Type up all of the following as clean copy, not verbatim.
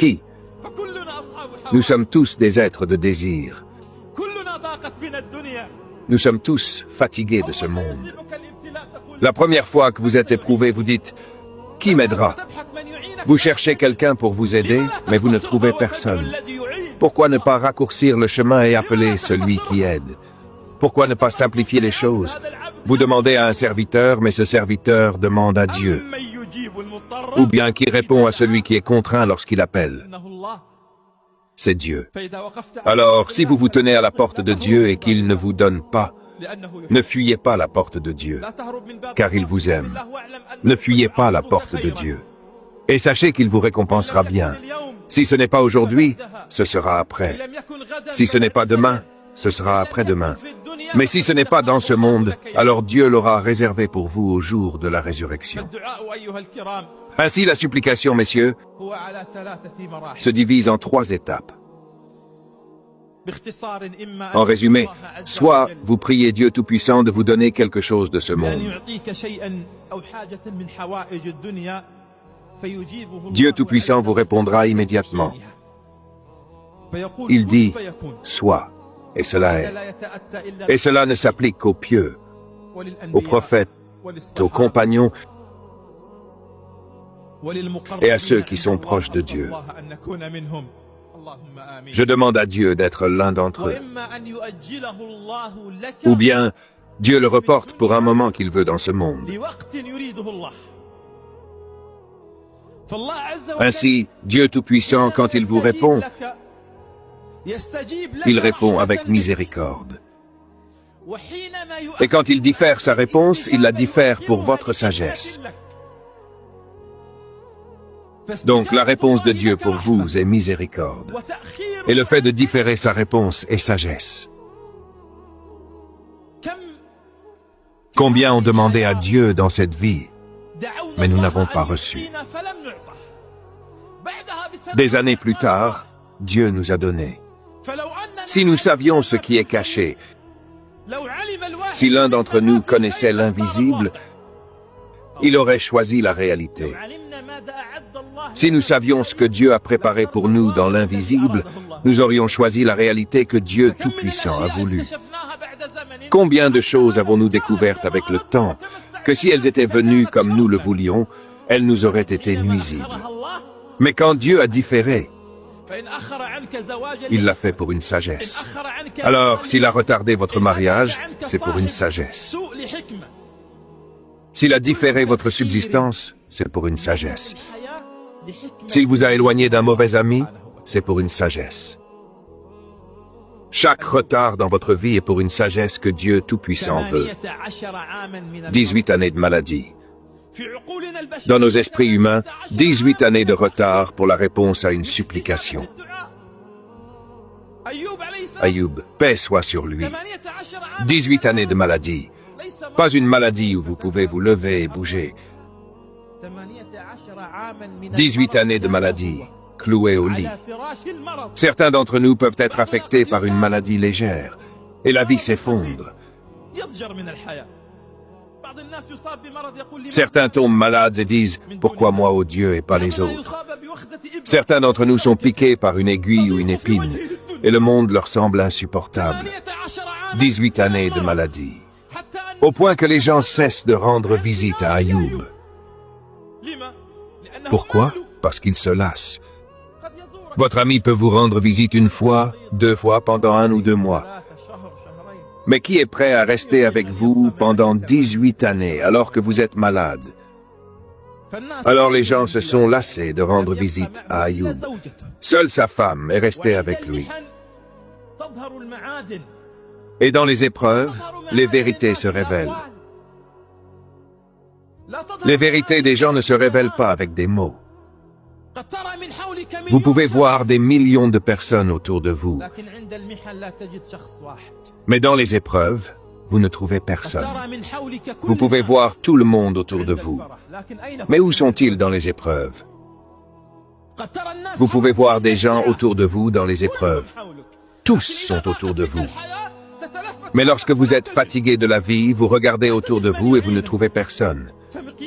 Qui? Nous sommes tous des êtres de désir. Nous sommes tous fatigués de ce monde. La première fois que vous êtes éprouvé, vous dites « Qui m'aidera ?» Vous cherchez quelqu'un pour vous aider, mais vous ne trouvez personne. Pourquoi ne pas raccourcir le chemin et appeler celui qui aide? Pourquoi ne pas simplifier les choses? Vous demandez à un serviteur, mais ce serviteur demande à Dieu. Ou bien qui répond à celui qui est contraint lorsqu'il appelle. C'est Dieu. Alors, si vous vous tenez à la porte de Dieu et qu'il ne vous donne pas, ne fuyez pas la porte de Dieu, car il vous aime. Ne fuyez pas la porte de Dieu. Et sachez qu'il vous récompensera bien. Si ce n'est pas aujourd'hui, ce sera après. Si ce n'est pas demain, ce sera après-demain. Mais si ce n'est pas dans ce monde, alors Dieu l'aura réservé pour vous au jour de la résurrection. Ainsi, la supplication, messieurs, se divise en 3 étapes. En résumé, soit vous priez Dieu Tout-Puissant de vous donner quelque chose de ce monde. Dieu Tout-Puissant vous répondra immédiatement. Il dit « Soit », et cela est. Et cela ne s'applique qu'aux pieux, aux prophètes, aux compagnons et à ceux qui sont proches de Dieu. Je demande à Dieu d'être l'un d'entre eux. Ou bien, Dieu le reporte pour un moment qu'il veut dans ce monde. Ainsi, Dieu Tout-Puissant, quand il vous répond, il répond avec miséricorde. Et quand il diffère sa réponse, il la diffère pour votre sagesse. Donc la réponse de Dieu pour vous est miséricorde. Et le fait de différer sa réponse est sagesse. Combien ont demandé à Dieu dans cette vie, mais nous n'avons pas reçu. Des années plus tard, Dieu nous a donné. Si nous savions ce qui est caché, si l'un d'entre nous connaissait l'invisible, il aurait choisi la réalité. Si nous savions ce que Dieu a préparé pour nous dans l'invisible, nous aurions choisi la réalité que Dieu Tout-Puissant a voulu. Combien de choses avons-nous découvertes avec le temps, que si elles étaient venues comme nous le voulions, elles nous auraient été nuisibles. Mais quand Dieu a différé, il l'a fait pour une sagesse. Alors, s'il a retardé votre mariage, c'est pour une sagesse. S'il a différé votre subsistance, c'est pour une sagesse. S'il vous a éloigné d'un mauvais ami, c'est pour une sagesse. Chaque retard dans votre vie est pour une sagesse que Dieu Tout-Puissant veut. 18 années de maladie. Dans nos esprits humains, 18 années de retard pour la réponse à une supplication. Ayoub, paix soit sur lui. 18 années de maladie. Pas une maladie où vous pouvez vous lever et bouger. 18 années de maladie, cloué au lit. Certains d'entre nous peuvent être affectés par une maladie légère, et la vie s'effondre. Certains tombent malades et disent « Pourquoi moi, ô Dieu, et pas les autres ?» Certains d'entre nous sont piqués par une aiguille ou une épine, et le monde leur semble insupportable. 18 années de maladie. Au point que les gens cessent de rendre visite à Ayoub. Pourquoi? Parce qu'ils se lassent. Votre ami peut vous rendre visite 1 fois, 2 fois pendant 1 ou 2 mois. Mais qui est prêt à rester avec vous pendant 18 années alors que vous êtes malade? Alors les gens se sont lassés de rendre visite à Ayoub. Seule sa femme est restée avec lui. Et dans les épreuves, les vérités se révèlent. Les vérités des gens ne se révèlent pas avec des mots. Vous pouvez voir des millions de personnes autour de vous. Mais dans les épreuves, vous ne trouvez personne. Vous pouvez voir tout le monde autour de vous. Mais où sont-ils dans les épreuves? Vous pouvez voir des gens autour de vous dans les épreuves. Tous sont autour de vous. Mais lorsque vous êtes fatigué de la vie, vous regardez autour de vous et vous ne trouvez personne.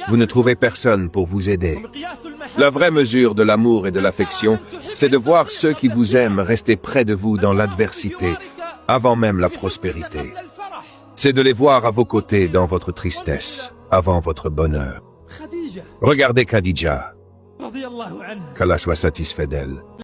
Vous ne trouvez personne pour vous aider. La vraie mesure de l'amour et de l'affection, c'est de voir ceux qui vous aiment rester près de vous dans l'adversité, avant même la prospérité. C'est de les voir à vos côtés dans votre tristesse, avant votre bonheur. Regardez Khadija, qu'Allah soit satisfait d'elle.